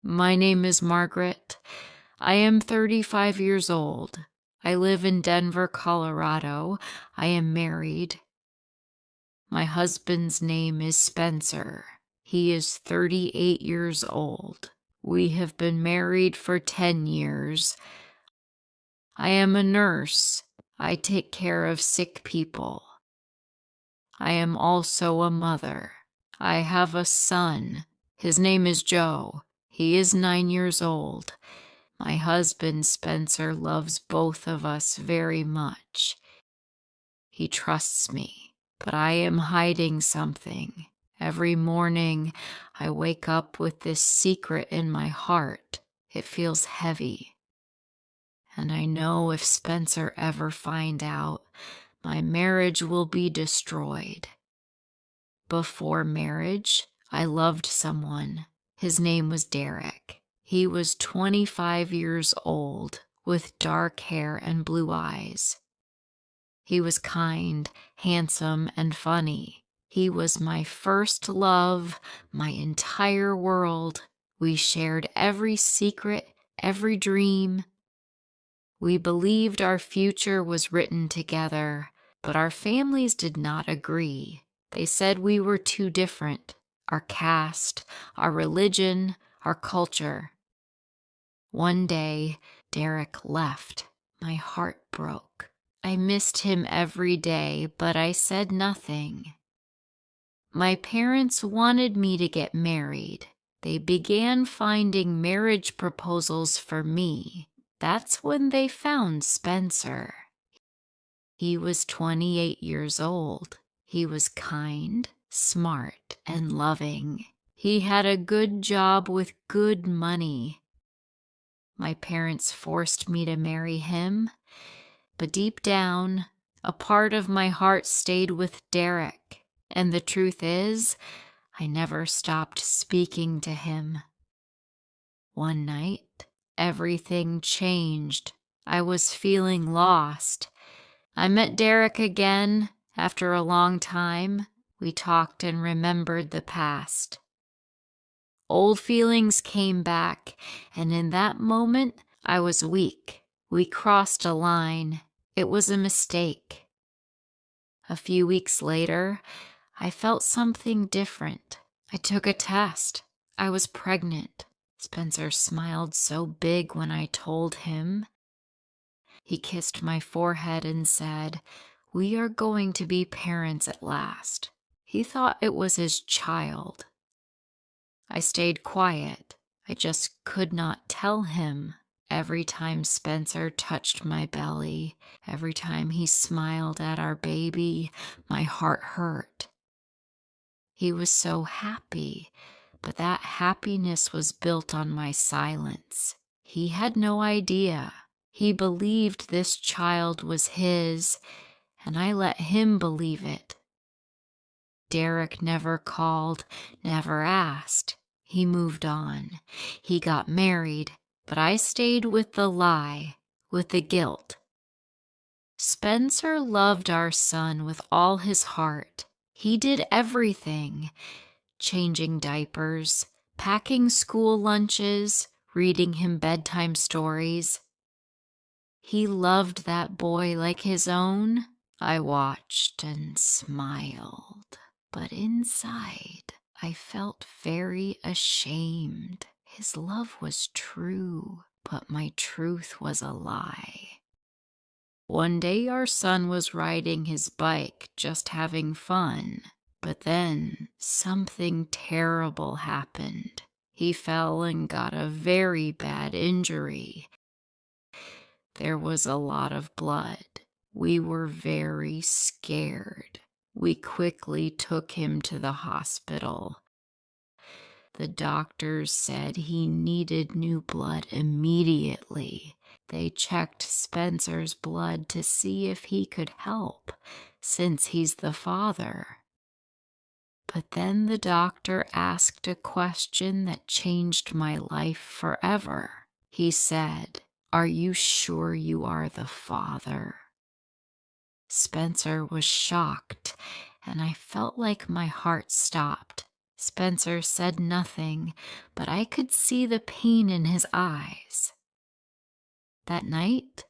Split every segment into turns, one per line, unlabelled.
My name is Margaret. I am 35 years old. I live in Denver, Colorado. I am married. My husband's name is Spencer. He is 38 years old. We have been married for 10 years. I am a nurse. I take care of sick people. I am also a mother. I have a son. His name is Joe. He is 9 years old. My husband, Spencer, loves both of us very much. He trusts me, but I am hiding something. Every morning, I wake up with this secret in my heart. It feels heavy. And I know if Spencer ever finds out, my marriage will be destroyed. Before marriage, I loved someone. His name was Derek. He was 25 years old, with dark hair and blue eyes. He was kind, handsome, and funny. He was my first love, my entire world. We shared every secret, every dream. We believed our future was written together, but our families did not agree. They said we were too different, our caste, our religion, our culture. One day, Derek left. My heart broke. I missed him every day, but I said nothing. My parents wanted me to get married. They began finding marriage proposals for me. That's when they found Spencer. He was 28 years old. He was kind, smart, and loving. He had a good job with good money. My parents forced me to marry him, but deep down, a part of my heart stayed with Derek, and the truth is, I never stopped speaking to him. One night, everything changed. I was feeling lost. I met Derek again after a long time. We talked and remembered the past. Old feelings came back, and in that moment, I was weak. We crossed a line. It was a mistake. A few weeks later, I felt something different. I took a test. I was pregnant. Spencer smiled so big when I told him. He kissed my forehead and said, "We are going to be parents at last." He thought it was his child. I stayed quiet. I just could not tell him. Every time Spencer touched my belly, every time he smiled at our baby, my heart hurt. He was so happy, but that happiness was built on my silence. He had no idea. He believed this child was his, and I let him believe it. Derek never called, never asked. He moved on. He got married, but I stayed with the lie, with the guilt. Spencer loved our son with all his heart. He did everything, changing diapers, packing school lunches, reading him bedtime stories. He loved that boy like his own. I watched and smiled, but inside I felt very ashamed. His love was true, but my truth was a lie. One day our son was riding his bike, just having fun. But then something terrible happened. He fell and got a very bad injury. There was a lot of blood. We were very scared. We quickly took him to the hospital. The doctors said he needed new blood immediately. They checked Spencer's blood to see if he could help, since he's the father. But then the doctor asked a question that changed my life forever. He said, "Are you sure you are the father?" Spencer was shocked, and I felt like my heart stopped. Spencer said nothing, but I could see the pain in his eyes. That night,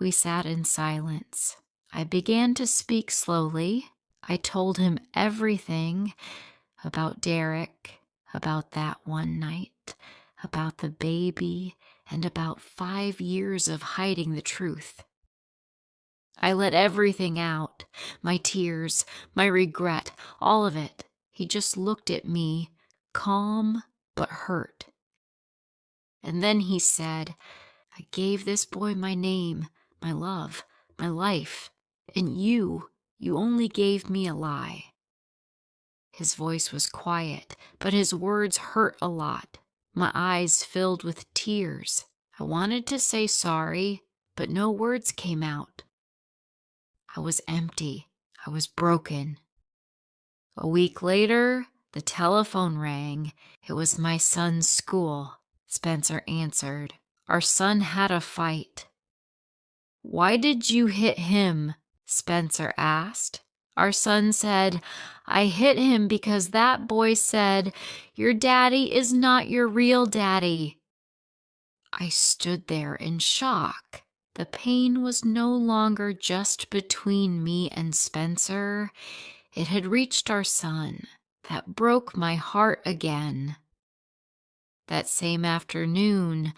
we sat in silence. I began to speak slowly. I told him everything about Derek, about that one night, about the baby, and about 5 years of hiding the truth. I let everything out, my tears, my regret, all of it. He just looked at me, calm but hurt. And then he said, I gave this boy my name, my love, my life, and you only gave me a lie. His voice was quiet, but his words hurt a lot. My eyes filled with tears. I wanted to say sorry, but no words came out. I was empty. I was broken. A week later, the telephone rang. It was my son's school. Spencer answered. Our son had a fight. Why did you hit him? Spencer asked. Our son said, I hit him because that boy said, your daddy is not your real daddy. I stood there in shock. The pain was no longer just between me and Spencer. It had reached our son. That broke my heart again. That same afternoon,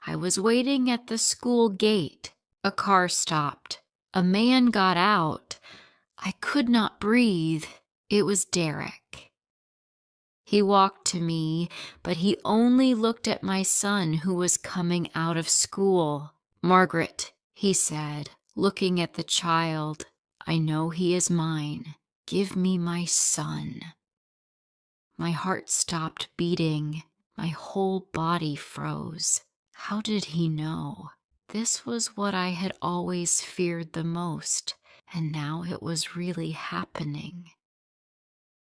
I was waiting at the school gate. A car stopped. A man got out. I could not breathe. It was Derek. He walked to me, but he only looked at my son who was coming out of school. Margaret, he said, looking at the child, I know he is mine. Give me my son. My heart stopped beating. My whole body froze. How did he know? This was what I had always feared the most, and now it was really happening.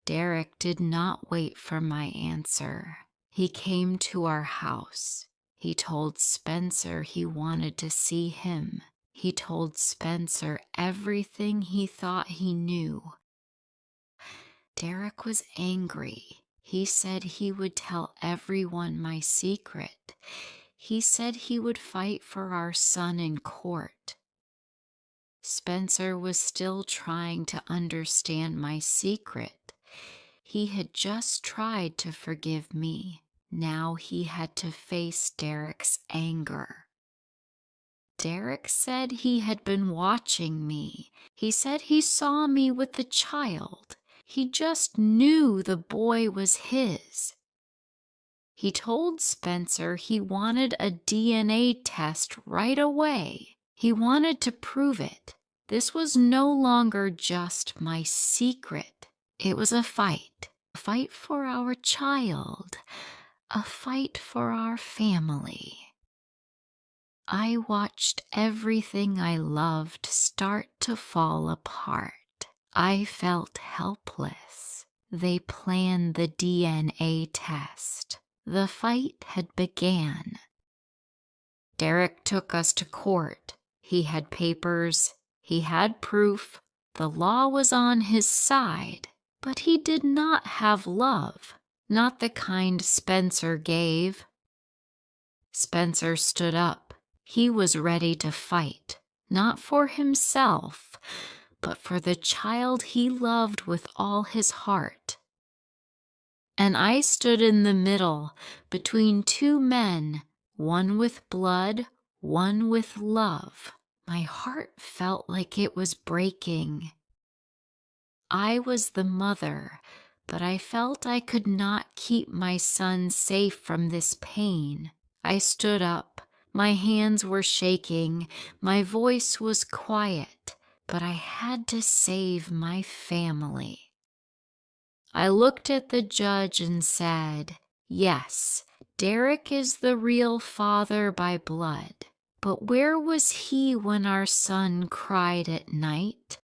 Derek did not wait for my answer. He came to our house. He told Spencer he wanted to see him. He told Spencer everything he thought he knew. Derek was angry. He said he would tell everyone my secret. He said he would fight for our son in court. Spencer was still trying to understand my secret. He had just tried to forgive me. Now he had to face Derek's anger. Derek said he had been watching me. He said he saw me with the child. He just knew the boy was his. He told Spencer he wanted a DNA test right away. He wanted to prove it. This was no longer just my secret. It was a fight for our child, a fight for our family. I watched everything I loved start to fall apart. I felt helpless. They planned the DNA test. The fight had began. Derek took us to court. He had papers. He had proof. The law was on his side. But he did not have love, not the kind Spencer gave. Spencer stood up. He was ready to fight, not for himself, but for the child he loved with all his heart. And I stood in the middle between two men, one with blood, one with love. My heart felt like it was breaking. I was the mother, but I felt I could not keep my son safe from this pain. I stood up. My hands were shaking. My voice was quiet, but I had to save my family. I looked at the judge and said, yes, Derek is the real father by blood. But where was he when our son cried at night?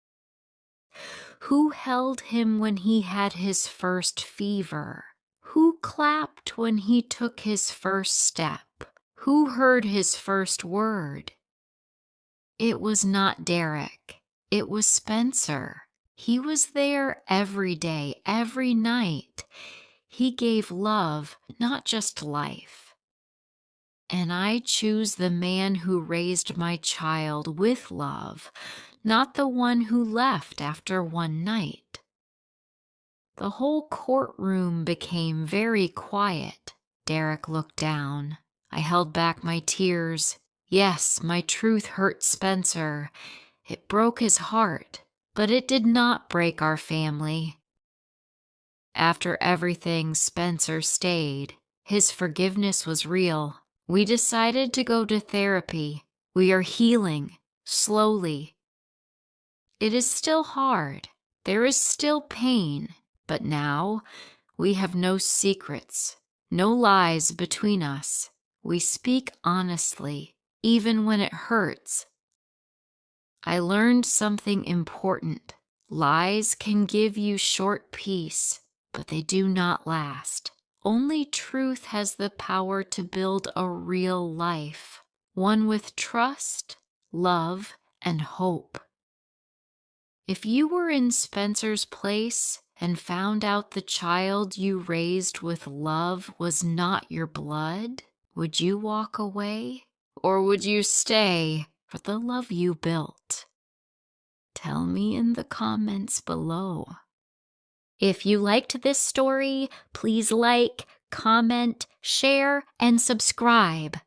Who held him when he had his first fever? Who clapped when he took his first step? Who heard his first word? It was not Derek. It was Spencer. He was there every day, every night. He gave love, not just life. And I choose the man who raised my child with love, not the one who left after one night. The whole courtroom became very quiet. Derek looked down. I held back my tears. Yes, my truth hurt Spencer. It broke his heart, but it did not break our family. After everything, Spencer stayed. His forgiveness was real. We decided to go to therapy. We are healing, slowly. It is still hard. There is still pain. But now, we have no secrets, no lies between us. We speak honestly, even when it hurts. I learned something important. Lies can give you short peace, but they do not last. Only truth has the power to build a real life, one with trust, love, and hope. If you were in Spencer's place and found out the child you raised with love was not your blood, would you walk away? Or would you stay for the love you built? Tell me in the comments below. If you liked this story, please like, comment, share, and subscribe.